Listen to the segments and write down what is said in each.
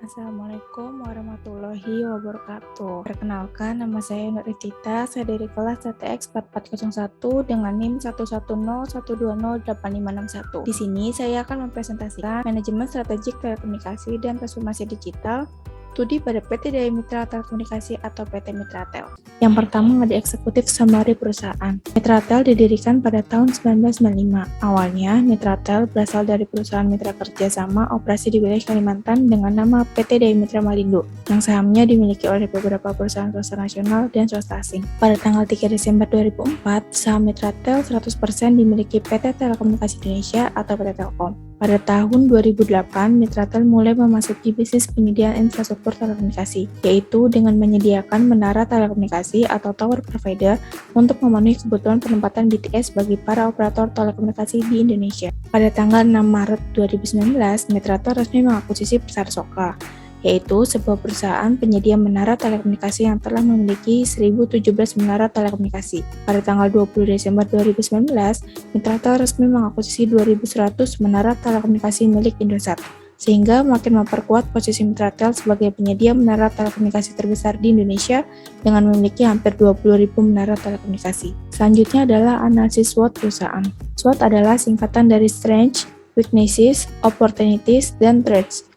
Assalamualaikum warahmatullahi wabarakatuh. Perkenalkan, nama saya Nur Iftita. Saya dari kelas TTX 4401 dengan NIM 110120851. Di sini saya akan mempresentasikan manajemen strategik telekomunikasi dan transformasi digital studi pada PT Daya Mitra Telekomunikasi atau PT Mitratel. Yang pertama ada eksekutif summary perusahaan. Mitratel didirikan pada tahun 1995. Awalnya, Mitratel berasal dari perusahaan mitra kerja sama operasi di wilayah Kalimantan dengan nama PT Daya Mitra Malindo, yang sahamnya dimiliki oleh beberapa perusahaan swasta nasional dan swasta asing. Pada tanggal 3 Desember 2004, saham Mitratel 100% dimiliki PT Telekomunikasi Indonesia atau PT Telkom. Pada tahun 2008, Mitratel mulai memasuki bisnis penyediaan infrastruktur telekomunikasi, yaitu dengan menyediakan menara telekomunikasi atau tower provider untuk memenuhi kebutuhan penempatan BTS bagi para operator telekomunikasi di Indonesia. Pada tanggal 6 Maret 2019, Mitratel resmi mengakuisisi Persar Soka, yaitu sebuah perusahaan penyedia menara telekomunikasi yang telah memiliki 1.017 menara telekomunikasi. Pada tanggal 20 Desember 2019, Mitratel resmi mengakuisisi 2.100 menara telekomunikasi milik Indosat, sehingga makin memperkuat posisi Mitratel sebagai penyedia menara telekomunikasi terbesar di Indonesia dengan memiliki hampir 20.000 menara telekomunikasi. Selanjutnya adalah analisis SWOT perusahaan. SWOT adalah singkatan dari Strengths, Weaknesses, Opportunities, dan Threats.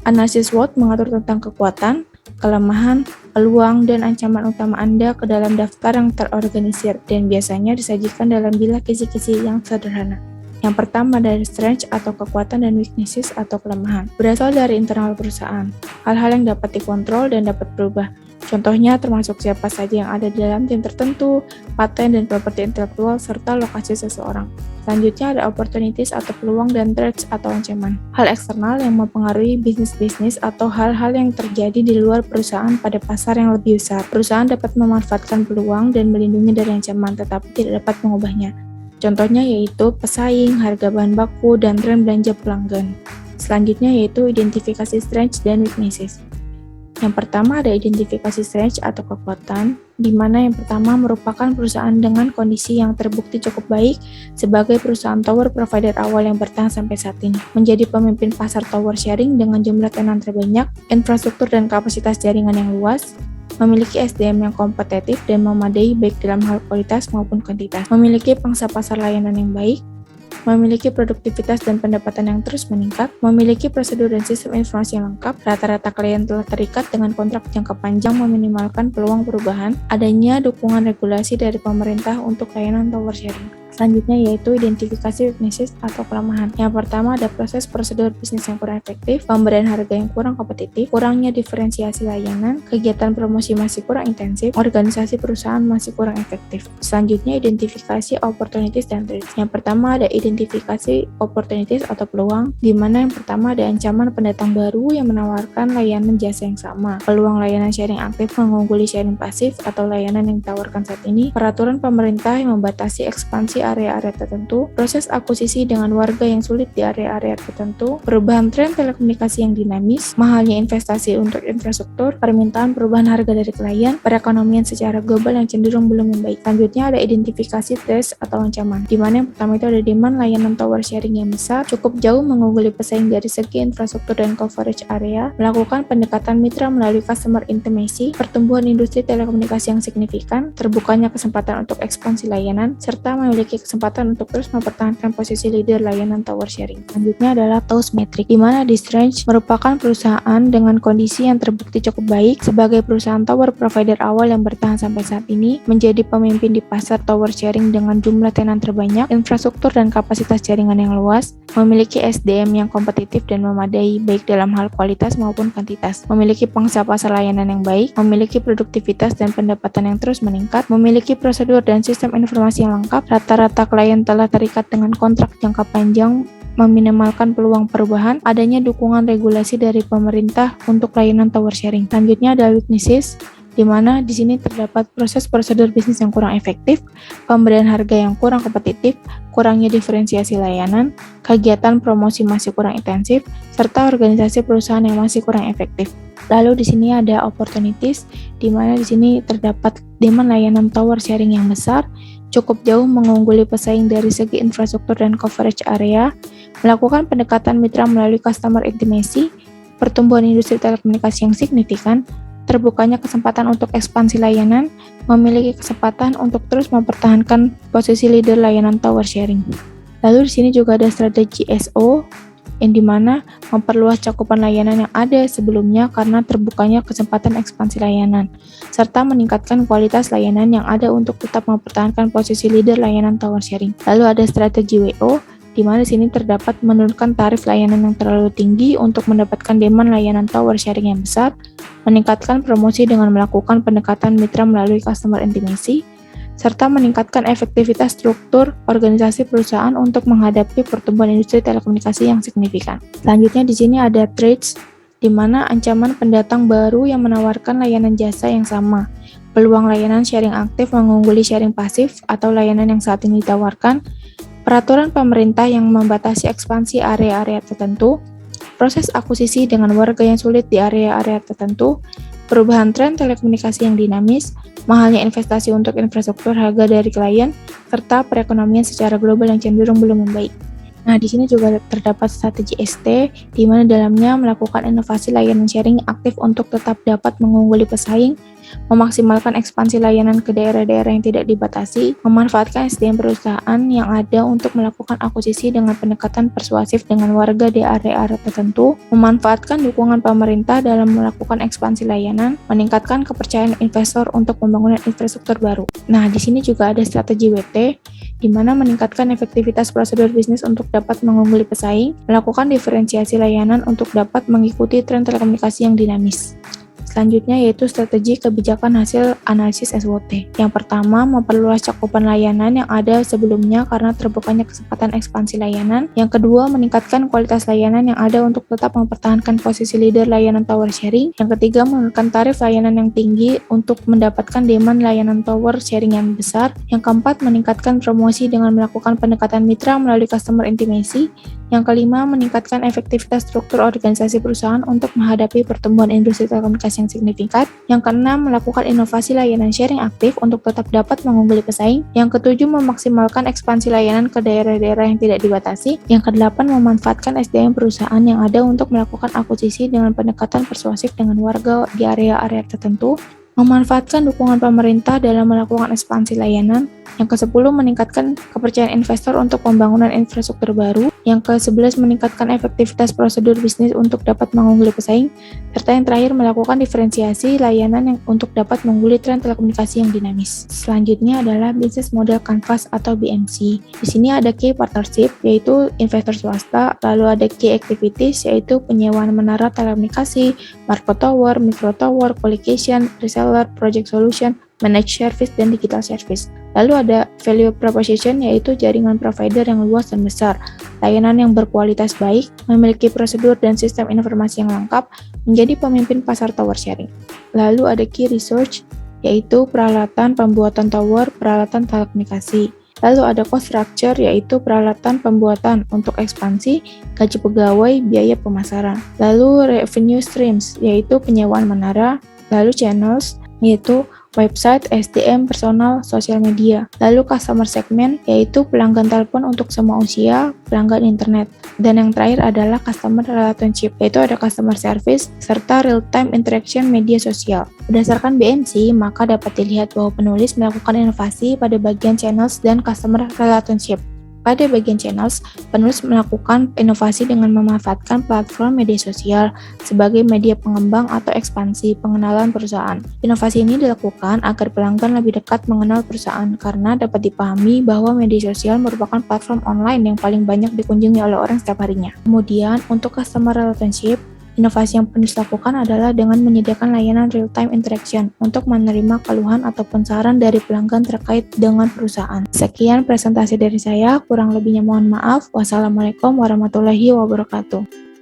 Analisis SWOT mengatur tentang kekuatan, kelemahan, peluang, dan ancaman utama Anda ke dalam daftar yang terorganisir dan biasanya disajikan dalam bilah kisi-kisi yang sederhana. Yang pertama dari strength atau kekuatan dan weaknesses atau kelemahan. Berasal dari internal perusahaan. Hal-hal yang dapat dikontrol dan dapat berubah. Contohnya termasuk siapa saja yang ada di dalam tim tertentu, paten dan properti intelektual, serta lokasi seseorang. Selanjutnya ada opportunities atau peluang dan threats atau ancaman. Hal eksternal yang mempengaruhi bisnis atau hal-hal yang terjadi di luar perusahaan pada pasar yang lebih besar. Perusahaan dapat memanfaatkan peluang dan melindungi dari ancaman, tetapi tidak dapat mengubahnya. Contohnya yaitu pesaing, harga bahan baku, dan tren belanja pelanggan. Selanjutnya yaitu identifikasi strengths dan weaknesses. Yang pertama ada identifikasi strength atau kekuatan, di mana yang pertama merupakan perusahaan dengan kondisi yang terbukti cukup baik sebagai perusahaan tower provider awal yang bertahan sampai saat ini, menjadi pemimpin pasar tower sharing dengan jumlah tenan terbanyak, infrastruktur dan kapasitas jaringan yang luas, memiliki SDM yang kompetitif dan memadai baik dalam hal kualitas maupun kuantitas, memiliki pangsa pasar layanan yang baik, memiliki produktivitas dan pendapatan yang terus meningkat, memiliki prosedur dan sistem informasi yang lengkap, rata-rata klien telah terikat dengan kontrak jangka panjang meminimalkan peluang perubahan, adanya dukungan regulasi dari pemerintah untuk layanan tower sharing. Selanjutnya yaitu identifikasi weaknesses atau kelemahan. Yang pertama ada proses prosedur bisnis yang kurang efektif, pemberian harga yang kurang kompetitif, kurangnya diferensiasi layanan, kegiatan promosi masih kurang intensif, organisasi perusahaan masih kurang efektif. Selanjutnya identifikasi opportunities dan threats. Yang pertama ada identifikasi opportunities atau peluang, di mana yang pertama ada ancaman pendatang baru yang menawarkan layanan jasa yang sama, peluang layanan sharing aktif mengungguli sharing pasif atau layanan yang ditawarkan saat ini, peraturan pemerintah yang membatasi ekspansi area-area tertentu, proses akuisisi dengan warga yang sulit di area-area tertentu, perubahan tren telekomunikasi yang dinamis, mahalnya investasi untuk infrastruktur, permintaan perubahan harga dari klien, perekonomian secara global yang cenderung belum membaik. Selanjutnya ada identifikasi threats atau ancaman, di mana yang pertama itu ada demand layanan tower sharing yang besar, cukup jauh mengungguli pesaing dari segi infrastruktur dan coverage area, melakukan pendekatan mitra melalui customer intimacy, pertumbuhan industri telekomunikasi yang signifikan, terbukanya kesempatan untuk ekspansi layanan, serta memiliki kesempatan untuk terus mempertahankan posisi leader layanan tower sharing. Selanjutnya adalah TOWS Metric, di mana Strange merupakan perusahaan dengan kondisi yang terbukti cukup baik sebagai perusahaan tower provider awal yang bertahan sampai saat ini, menjadi pemimpin di pasar tower sharing dengan jumlah tenan terbanyak, infrastruktur dan kapasitas jaringan yang luas, memiliki SDM yang kompetitif dan memadai baik dalam hal kualitas maupun kuantitas, memiliki pangsa pasar layanan yang baik, memiliki produktivitas dan pendapatan yang terus meningkat, memiliki prosedur dan sistem informasi yang lengkap, rata-rata klien telah terikat dengan kontrak jangka panjang, meminimalkan peluang perubahan, adanya dukungan regulasi dari pemerintah untuk layanan tower sharing. Selanjutnya ada weaknesses, di mana di sini terdapat proses prosedur bisnis yang kurang efektif, pemberian harga yang kurang kompetitif, kurangnya diferensiasi layanan, kegiatan promosi masih kurang intensif, serta organisasi perusahaan yang masih kurang efektif. Lalu di sini ada opportunities, di mana di sini terdapat demand layanan tower sharing yang besar, cukup jauh mengungguli pesaing dari segi infrastruktur dan coverage area, melakukan pendekatan mitra melalui customer intimacy, pertumbuhan industri telekomunikasi yang signifikan, terbukanya kesempatan untuk ekspansi layanan, memiliki kesempatan untuk terus mempertahankan posisi leader layanan tower sharing. Lalu di sini juga ada strategi SO, yang dimana memperluas cakupan layanan yang ada sebelumnya karena terbukanya kesempatan ekspansi layanan, serta meningkatkan kualitas layanan yang ada untuk tetap mempertahankan posisi leader layanan tower sharing. Lalu ada strategi WO, di mana di sini terdapat menurunkan tarif layanan yang terlalu tinggi untuk mendapatkan demand layanan tower sharing yang besar, meningkatkan promosi dengan melakukan pendekatan mitra melalui customer intimacy, serta meningkatkan efektivitas struktur organisasi perusahaan untuk menghadapi pertumbuhan industri telekomunikasi yang signifikan. Selanjutnya di sini ada threats, di mana ancaman pendatang baru yang menawarkan layanan jasa yang sama, peluang layanan sharing aktif mengungguli sharing pasif atau layanan yang saat ini ditawarkan, peraturan pemerintah yang membatasi ekspansi area-area tertentu, proses akuisisi dengan warga yang sulit di area-area tertentu, perubahan tren telekomunikasi yang dinamis, mahalnya investasi untuk infrastruktur harga dari klien, serta perekonomian secara global yang cenderung belum membaik. Nah, di sini juga terdapat strategi ST, di mana dalamnya melakukan inovasi layanan sharing aktif untuk tetap dapat mengungguli pesaing, memaksimalkan ekspansi layanan ke daerah-daerah yang tidak dibatasi, memanfaatkan SDM perusahaan yang ada untuk melakukan akuisisi dengan pendekatan persuasif dengan warga di area-area tertentu, memanfaatkan dukungan pemerintah dalam melakukan ekspansi layanan, meningkatkan kepercayaan investor untuk pembangunan infrastruktur baru. Nah, di sini juga ada strategi WT, di mana meningkatkan efektivitas prosedur bisnis untuk dapat mengungguli pesaing, melakukan diferensiasi layanan untuk dapat mengikuti tren telekomunikasi yang dinamis. Selanjutnya yaitu strategi kebijakan hasil analisis SWOT. Yang pertama, memperluas cakupan layanan yang ada sebelumnya karena terbukanya kesempatan ekspansi layanan. Yang kedua, meningkatkan kualitas layanan yang ada untuk tetap mempertahankan posisi leader layanan tower sharing. Yang ketiga, menurunkan tarif layanan yang tinggi untuk mendapatkan demand layanan tower sharing yang besar. Yang keempat, meningkatkan promosi dengan melakukan pendekatan mitra melalui customer intimacy. Yang kelima, meningkatkan efektivitas struktur organisasi perusahaan untuk menghadapi pertumbuhan industri telekomunikasi yang signifikan. Yang keenam, melakukan inovasi layanan sharing aktif untuk tetap dapat mengungguli pesaing. Yang ketujuh, memaksimalkan ekspansi layanan ke daerah-daerah yang tidak dibatasi. Yang kedelapan, memanfaatkan SDM perusahaan yang ada untuk melakukan akuisisi dengan pendekatan persuasif dengan warga di area-area tertentu. Memanfaatkan dukungan pemerintah dalam melakukan ekspansi layanan. Yang ke-10, meningkatkan kepercayaan investor untuk pembangunan infrastruktur baru. Yang ke-11, meningkatkan efektivitas prosedur bisnis untuk dapat mengungguli pesaing. Serta yang terakhir, melakukan diferensiasi layanan yang untuk dapat mengungguli tren telekomunikasi yang dinamis. Selanjutnya adalah Business Model Canvas atau BMC. Di sini ada key partnership, yaitu investor swasta, lalu ada key activities, yaitu penyewaan menara telekomunikasi, market tower, micro tower, colocation, reseller, project solution, managed service, dan digital service. Lalu ada value proposition, yaitu jaringan provider yang luas dan besar, layanan yang berkualitas baik, memiliki prosedur dan sistem informasi yang lengkap, menjadi pemimpin pasar tower sharing. Lalu ada key research, yaitu peralatan pembuatan tower, peralatan telekomunikasi. Lalu ada cost structure, yaitu peralatan pembuatan untuk ekspansi, gaji pegawai, biaya pemasaran. Lalu revenue streams, yaitu penyewaan menara. Lalu channels, yaitu website, SDM, personal, sosial media. Lalu customer segment, yaitu pelanggan telepon untuk semua usia, pelanggan internet. Dan yang terakhir adalah customer relationship, yaitu ada customer service, serta real-time interaction media sosial. Berdasarkan BMC, maka dapat dilihat bahwa penulis melakukan inovasi pada bagian channels dan customer relationship. Pada bagian channels, penulis melakukan inovasi dengan memanfaatkan platform media sosial sebagai media pengembang atau ekspansi pengenalan perusahaan. Inovasi ini dilakukan agar pelanggan lebih dekat mengenal perusahaan karena dapat dipahami bahwa media sosial merupakan platform online yang paling banyak dikunjungi oleh orang setiap harinya. Kemudian, untuk customer relationship, inovasi yang penulis lakukan adalah dengan menyediakan layanan real-time interaction untuk menerima keluhan ataupun saran dari pelanggan terkait dengan perusahaan. Sekian presentasi dari saya, kurang lebihnya mohon maaf. Wassalamualaikum warahmatullahi wabarakatuh.